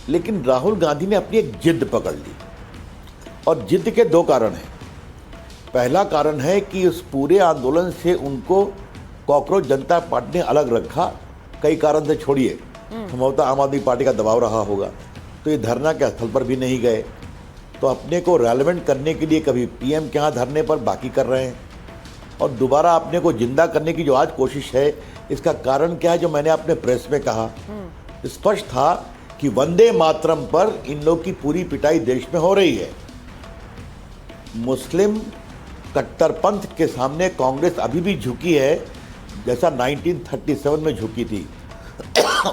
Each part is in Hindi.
लेकिन राहुल गांधी ने अपनी एक जिद पकड़ ली, और जिद के दो कारण हैं। पहला कारण है कि उस पूरे आंदोलन से उनको कॉकरोच जनता पार्टी ने अलग रखा, कई कारण से छोड़िए, संभवतः आम आदमी पार्टी का दबाव रहा होगा, तो ये धरना के स्थल पर भी नहीं गए, तो अपने को रेलेवेंट करने के लिए कभी पीएम के यहाँ धरने पर बाकी कर रहे हैं, और दोबारा अपने को जिंदा करने की जो आज कोशिश है, इसका कारण क्या है? जो मैंने अपने प्रेस में कहा, स्पष्ट था कि वंदे मातरम पर इन लोग की पूरी पिटाई देश में हो रही है। मुस्लिम कट्टरपंथ के सामने कांग्रेस अभी भी झुकी है, जैसा 1937 में झुकी थी,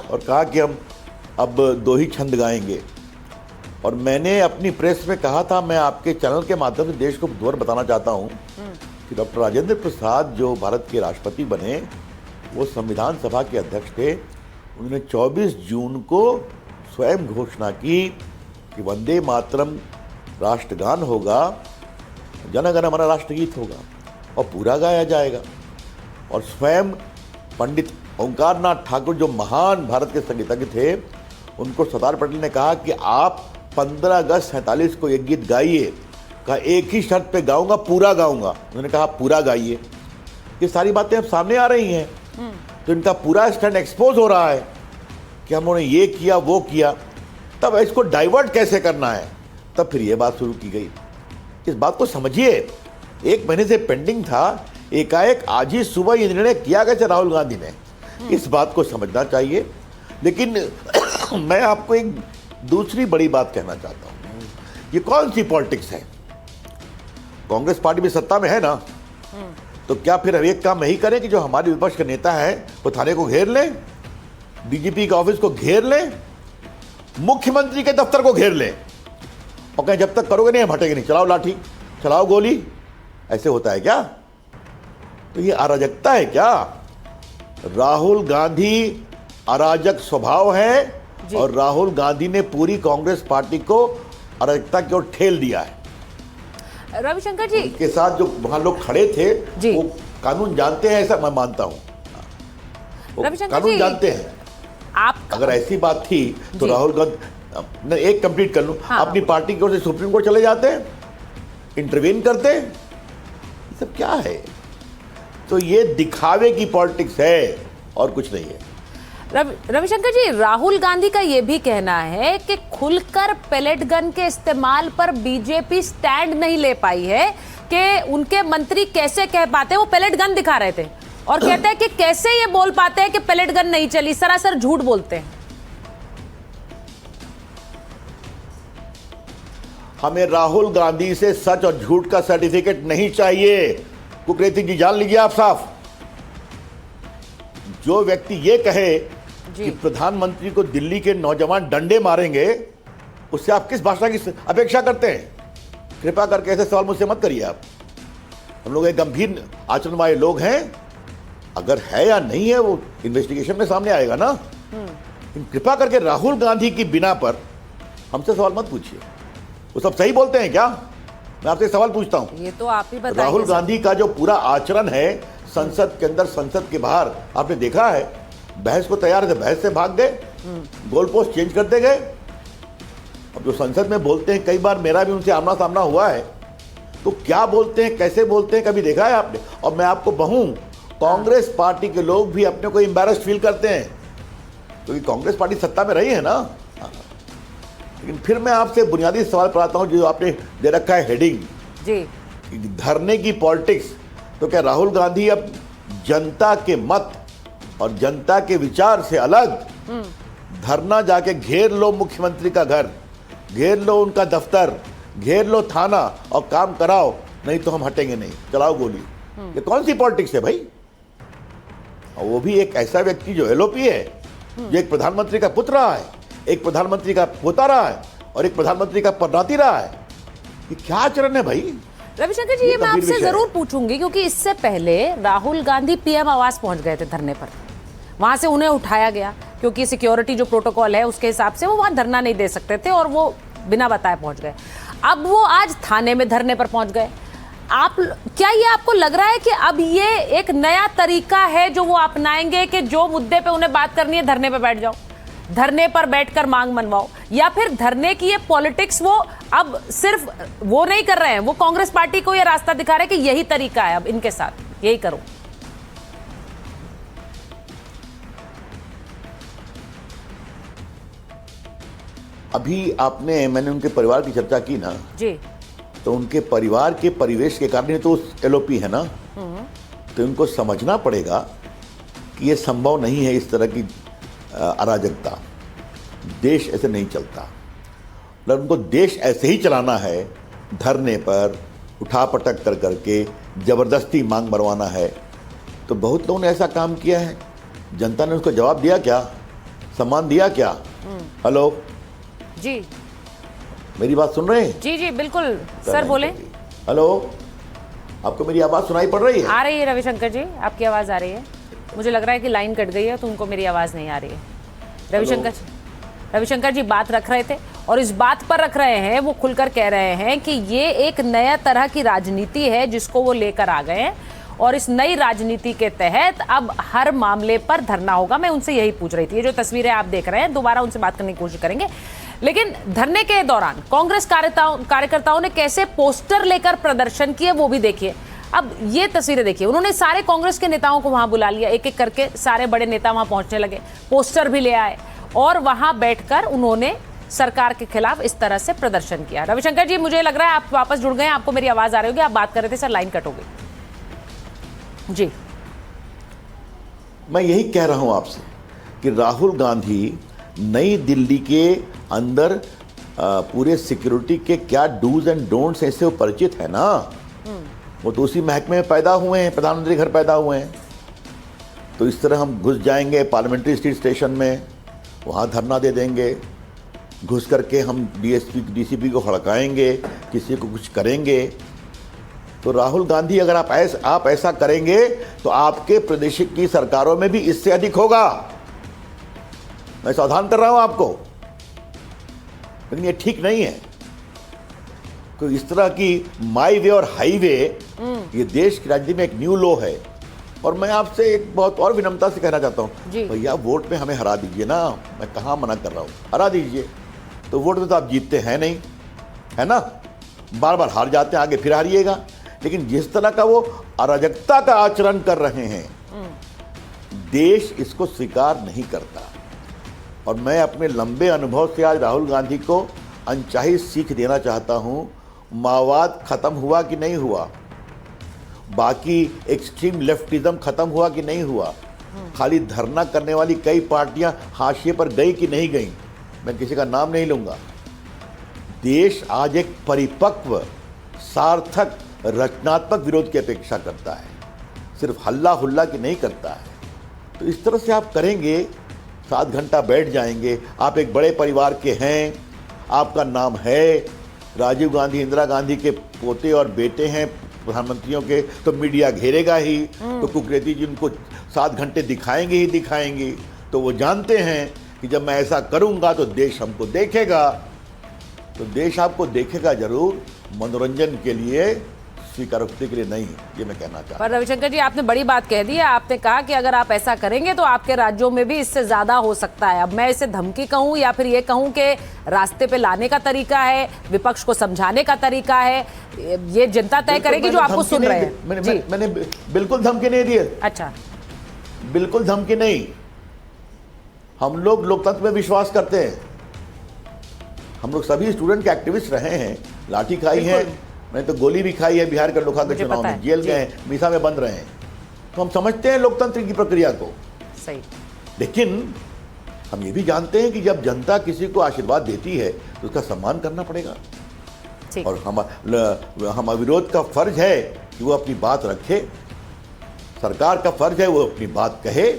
और कहा कि हम अब दो ही छंद गाएंगे। और मैंने अपनी प्रेस में कहा था, मैं आपके चैनल के माध्यम से देश को दोबारा बताना चाहता हूं कि डॉक्टर राजेंद्र प्रसाद जो भारत के राष्ट्रपति बने, वो संविधान सभा के अध्यक्ष थे। उन्होंने 24 जून को स्वयं घोषणा की कि वंदे मातरम राष्ट्रगान होगा, जन गण मन राष्ट्रगीत होगा और पूरा गाया जाएगा। और स्वयं पंडित ओंकारनाथ ठाकुर जो महान भारत के संगीतज्ञ थे, उनको सरदार पटेल ने कहा कि आप 15 अगस्त 47 को एक गीत गाइए, कहा एक ही शर्त पे गाऊंगा, पूरा गाऊंगा। उन्होंने कहा पूरा गाइए। ये सारी बातें अब सामने आ रही हैं, तो इनका पूरा स्टैंड एक्सपोज हो रहा है कि हमने ये किया वो किया। तब इसको डाइवर्ट कैसे करना है, तब फिर ये बात शुरू की गई। इस बात को समझिए, एक महीने से पेंडिंग था, एकाएक आज ही सुबह ये निर्णय किया गया राहुल गांधी ने। इस बात को समझना चाहिए। लेकिन मैं आपको एक दूसरी बड़ी बात कहना चाहता हूं, ये कौन सी पॉलिटिक्स है? कांग्रेस पार्टी भी सत्ता में है ना, तो क्या फिर अब एक काम यही करें कि जो हमारे विपक्ष के नेता है वो थाने को घेर लें, डीजीपी के ऑफिस को घेर लें, मुख्यमंत्री के दफ्तर को घेर लें, और कहें जब तक करोगे नहीं हम हटेंगे नहीं, चलाओ लाठी, चलाओ गोली? ऐसे होता है क्या? तो ये अराजकता है क्या? राहुल गांधी अराजक स्वभाव है, और राहुल गांधी ने पूरी कांग्रेस पार्टी को अराजकता की ओर ठेल दिया है। रविशंकर जी के साथ जो वहां लोग खड़े थे वो कानून जानते हैं, ऐसा मैं मानता हूं। कानून जानते हैं। आप अगर ऐसी बात थी तो राहुल गांधी, एक कंप्लीट कर लूं, अपनी पार्टी की ओर से सुप्रीम कोर्ट चले जाते, इंटरवीन करते। ये सब क्या है? तो ये दिखावे की पॉलिटिक्स है और कुछ नहीं है। रविशंकर जी, राहुल गांधी का यह भी कहना है कि खुलकर पेलेट गन के इस्तेमाल पर बीजेपी स्टैंड नहीं ले पाई है, कि उनके मंत्री कैसे कह पाते हैं, वो पेलेट गन दिखा रहे थे और कहते हैं कि कैसे ये बोल पाते हैं कि पेलेट गन नहीं चली, सरासर झूठ बोलते हैं। हमें राहुल गांधी से सच और झूठ का सर्टिफिकेट नहीं चाहिए। कुकरेती जी जान लीजिए आप साफ, जो व्यक्ति ये कहे कि प्रधानमंत्री को दिल्ली के नौजवान डंडे मारेंगे, उससे आप किस भाषा की अपेक्षा करते हैं? कृपया करके ऐसे सवाल मुझसे मत करिए आप। हम लोग एक गंभीर आचरण वाले लोग हैं, अगर है या नहीं है वो इन्वेस्टिगेशन में सामने आएगा ना। कृपया करके राहुल गांधी की बिना पर हमसे सवाल मत पूछिए। वो सब सही बोलते हैं क्या? मैं आपसे सवाल पूछता हूं, ये तो आप ही बताइए। राहुल गांधी का जो पूरा आचरण है संसद के अंदर, संसद के बाहर, आपने देखा है, बहस को तैयार थे, बहस से भाग गए, गोल पोस्ट चेंज करते गए। अब जो संसद में बोलते हैं, कई बार मेरा भी उनसे आमना सामना हुआ है, तो क्या बोलते हैं, कैसे बोलते हैं, कभी देखा है आपने? और मैं आपको कहूं, कांग्रेस पार्टी के लोग भी अपने को एम्बैरेस्ड फील करते हैं, क्योंकि कांग्रेस पार्टी सत्ता में रही है ना। लेकिन फिर मैं आपसे बुनियादी सवाल कराता हूं, जो आपने दे रखा है हेडिंग जी, धरने की पॉलिटिक्स। तो क्या राहुल गांधी अब जनता के मत और जनता के विचार से अलग धरना जाके घेर लो मुख्यमंत्री का घर, घेर लो उनका दफ्तर, घेर लो थाना और काम कराओ, नहीं तो हम हटेंगे नहीं, चलाओ गोली? ये कौन सी पॉलिटिक्स है भाई? और वो भी एक ऐसा व्यक्ति जो एलओपी है, जो एक प्रधानमंत्री का पुत्र रहा है, एक प्रधानमंत्री का पोता रहा है और एक प्रधानमंत्री का परनाती रहा है। ये क्या आचरण है भाई? रविशंकर जी, ये मैं आपसे जरूर पूछूंगी, क्योंकि इससे पहले राहुल गांधी पीएम आवास पहुंच गए थे धरने पर, वहां से उन्हें उठाया गया क्योंकि सिक्योरिटी जो प्रोटोकॉल है उसके हिसाब से वो वहां धरना नहीं दे सकते थे, और वो बिना बताए पहुंच गए। अब वो आज थाने में धरने पर पहुंच गए। क्या ये आपको लग रहा है कि अब ये एक नया तरीका है जो वो अपनाएंगे कि जो मुद्दे पे उन्हें बात करनी है धरने पे बैठ जाओ, धरने पर बैठकर मांग मनवाओ, या फिर धरने की ये पॉलिटिक्स वो अब सिर्फ वो नहीं कर रहे हैं, वो कांग्रेस पार्टी को ये रास्ता दिखा रहे हैं कि यही तरीका है अब इनके साथ, यही करो। अभी मैंने उनके परिवार की चर्चा की ना जी, तो उनके परिवार के परिवेश के कारण तो एलओपी है ना, तो उनको समझना पड़ेगा कि ये संभव नहीं है इस तरह की अराजकता। देश ऐसे नहीं चलता। मतलब उनको देश ऐसे ही चलाना है, धरने पर उठापटक कर करके ज़बरदस्ती मांग मरवाना है। तो बहुत लोगों ने ऐसा काम किया है, जनता ने उसको जवाब दिया क्या, सम्मान दिया क्या? हेलो जी, मेरी बात सुन रहे हैं? जी जी बिल्कुल सर, बोले। हेलो, आपको मेरी आवाज़ सुनाई पड़ रही है? आ रही है रविशंकर जी, आपकी आवाज़ आ रही है। मुझे लग रहा है कि लाइन कट गई है तो उनको मेरी आवाज़ नहीं आ रही है। रविशंकर जी बात रख रहे थे और इस बात पर रख रहे हैं, वो खुलकर कह रहे हैं कि ये एक नया तरह की राजनीति है जिसको वो लेकर आ गए हैं और इस नई राजनीति के तहत अब हर मामले पर धरना होगा। मैं उनसे यही पूछ रही थी, ये जो तस्वीरें आप देख रहे हैं, दोबारा उनसे बात करने की कोशिश करेंगे। लेकिन धरने के दौरान कांग्रेस कार्यकर्ताओं ने कैसे पोस्टर लेकर प्रदर्शन किए वो भी देखिए। अब ये तस्वीरें देखिए, उन्होंने सारे कांग्रेस के नेताओं को वहां बुला लिया, एक एक करके सारे बड़े नेता वहां पहुंचने लगे, पोस्टर भी ले आए और वहां बैठकर उन्होंने सरकार के खिलाफ इस तरह से प्रदर्शन किया। रविशंकर जी, मुझे लग रहा है आप वापस जुड़ गए, आपको मेरी आवाज आ रही होगी, आप बात कर रहे थे सर, लाइन कट हो गई जी। मैं यही कह रहा हूं आपसे कि राहुल गांधी नई दिल्ली के अंदर पूरे सिक्योरिटी के क्या डूज एंड डोंट्स ऐसे वो परिचित है ना। वो तो उसी महकमे में पैदा हुए हैं, प्रधानमंत्री घर पैदा हुए हैं। तो इस तरह हम घुस जाएंगे पार्लियामेंट्री स्ट्रीट स्टेशन में, वहाँ धरना दे देंगे, घुस करके हम डीसीपी को हड़काएंगे, किसी को कुछ करेंगे। तो राहुल गांधी, अगर आप ऐसा करेंगे तो आपके प्रदेश की सरकारों में भी इससे अधिक होगा। मैं सावधान कर रहा हूं आपको, लेकिन ये ठीक नहीं है। तो इस तरह की माई वे और हाईवे, ये देश की राजनीति में एक न्यू लॉ है। और मैं आपसे एक बहुत और विनम्रता से कहना चाहता हूं, भैया वोट में हमें हरा दीजिए ना, मैं कहाँ मना कर रहा हूं, हरा दीजिए। तो वोट में तो आप जीतते हैं नहीं, है ना, बार बार हार जाते हैं, आगे फिर हारिएगा। लेकिन जिस तरह का वो अराजकता का आचरण कर रहे हैं, देश इसको स्वीकार नहीं करता। और मैं अपने लंबे अनुभव से आज राहुल गांधी को अनचाही सीख देना चाहता हूं। माओवाद खत्म हुआ कि नहीं हुआ, बाकी एक्सट्रीम लेफ्टिज्म खत्म हुआ कि नहीं हुआ, खाली धरना करने वाली कई पार्टियां हाशिए पर गई कि नहीं गई, मैं किसी का नाम नहीं लूंगा। देश आज एक परिपक्व, सार्थक, रचनात्मक विरोध की अपेक्षा करता है, सिर्फ हल्ला हुल्ला की नहीं करता है। तो इस तरह से आप करेंगे, 7 घंटा बैठ जाएंगे। आप एक बड़े परिवार के हैं, आपका नाम है, राजीव गांधी इंदिरा गांधी के पोते और बेटे हैं प्रधानमंत्रियों के, तो मीडिया घेरेगा ही। तो कुकरेती जी उनको 7 घंटे दिखाएंगे ही दिखाएंगे। तो वो जानते हैं कि जब मैं ऐसा करूंगा तो देश हमको देखेगा। तो देश आपको देखेगा जरूर, मनोरंजन के लिए, स्वीकारोक्ति के लिए नहीं, ये मैं कहना चाहता हूं। पर रविशंकर जी, आपने बड़ी बात कह दी है। आपने कहा कि अगर आप ऐसा करेंगे तो आपके राज्यों में भी इससे ज्यादा हो सकता है। अब मैं इसे धमकी कहूं या फिर ये कहूं कि रास्ते पे लाने का तरीका है, विपक्ष को समझाने का तरीका है, ये जनता तय करेगी जो आपको सुन रहे हैं। मैंने बिल्कुल धमकी नहीं दी है। अच्छा, बिल्कुल धमकी नहीं। हम लोग लोकतंत्र में विश्वास करते हैं। हम लोग सभी स्टूडेंट के एक्टिविस्ट रहे हैं, लाठी खाई है, मैंने तो गोली भी खाई है बिहार के लोकसभा के चुनाव में, जेल गए हैं, मीसा में बंद रहे हैं। तो हम समझते हैं लोकतंत्र की प्रक्रिया को। सही। लेकिन हम ये भी जानते हैं कि जब जनता किसी को आशीर्वाद देती है तो उसका सम्मान करना पड़ेगा। और हम विरोध का फर्ज है कि वो अपनी बात रखे, सरकार का फर्ज है वो अपनी बात कहे।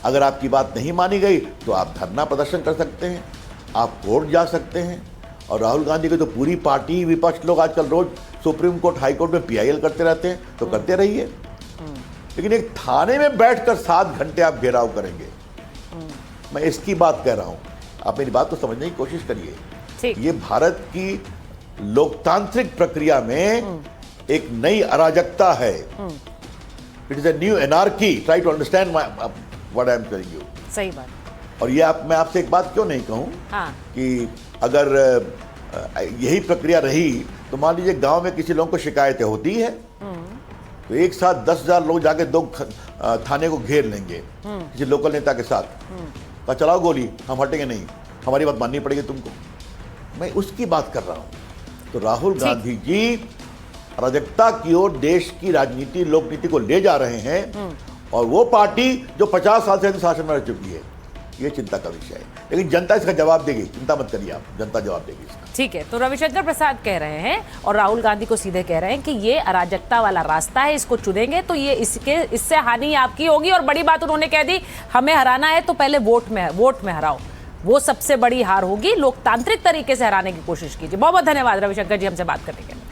अगर आपकी बात नहीं मानी गई तो आप धरना प्रदर्शन कर सकते हैं, आप कोर्ट जा सकते हैं। और राहुल गांधी की तो पूरी पार्टी, विपक्ष लोग आजकल रोज सुप्रीम कोर्ट, हाई कोर्ट में PIL करते रहते हैं, तो करते रहिए। लेकिन एक थाने में बैठकर 7 घंटे आप घेराव करेंगे, मैं इसकी बात कह रहा हूं। आप मेरी बात को समझने की कोशिश करिए। ये भारत की लोकतांत्रिक प्रक्रिया में एक नई अराजकता है। It is a new anarchy. Try to understand what I am telling you. सही बात। और ये मैं आपसे एक बात क्यों नहीं कहूँ हाँ। कि अगर यही प्रक्रिया रही तो मान लीजिए गांव में किसी लोगों को शिकायतें होती है तो एक साथ 10,000 लोग जाके दो थाने को घेर लेंगे किसी लोकल नेता के साथ, कहा चलाओ गोली, हम हटेंगे नहीं, हमारी बात माननी पड़ेगी तुमको। मैं उसकी बात कर रहा हूं। तो राहुल गांधी जी अराजकता की ओर देश की राजनीति लोकनीति को ले जा रहे हैं और वो पार्टी जो 50 साल से शासन में रह चुकी है, ये चिंता का विषय है। लेकिन जनता इसका जवाब देगी, चिंता मत करिए आप, जनता जवाब देगी इसका। ठीक है, तो रविशंकर प्रसाद कह रहे हैं और राहुल गांधी को सीधे कह रहे हैं कि ये अराजकता वाला रास्ता है, इसको चुनेंगे तो ये इससे हानि आपकी होगी। और बड़ी बात उन्होंने कह दी, हमें हराना है तो पहले वोट में हराओ, वो सबसे बड़ी हार होगी, लोकतांत्रिक तरीके से हराने की कोशिश कीजिए। बहुत बहुत धन्यवाद रविशंकर जी हमसे बात करने के लिए।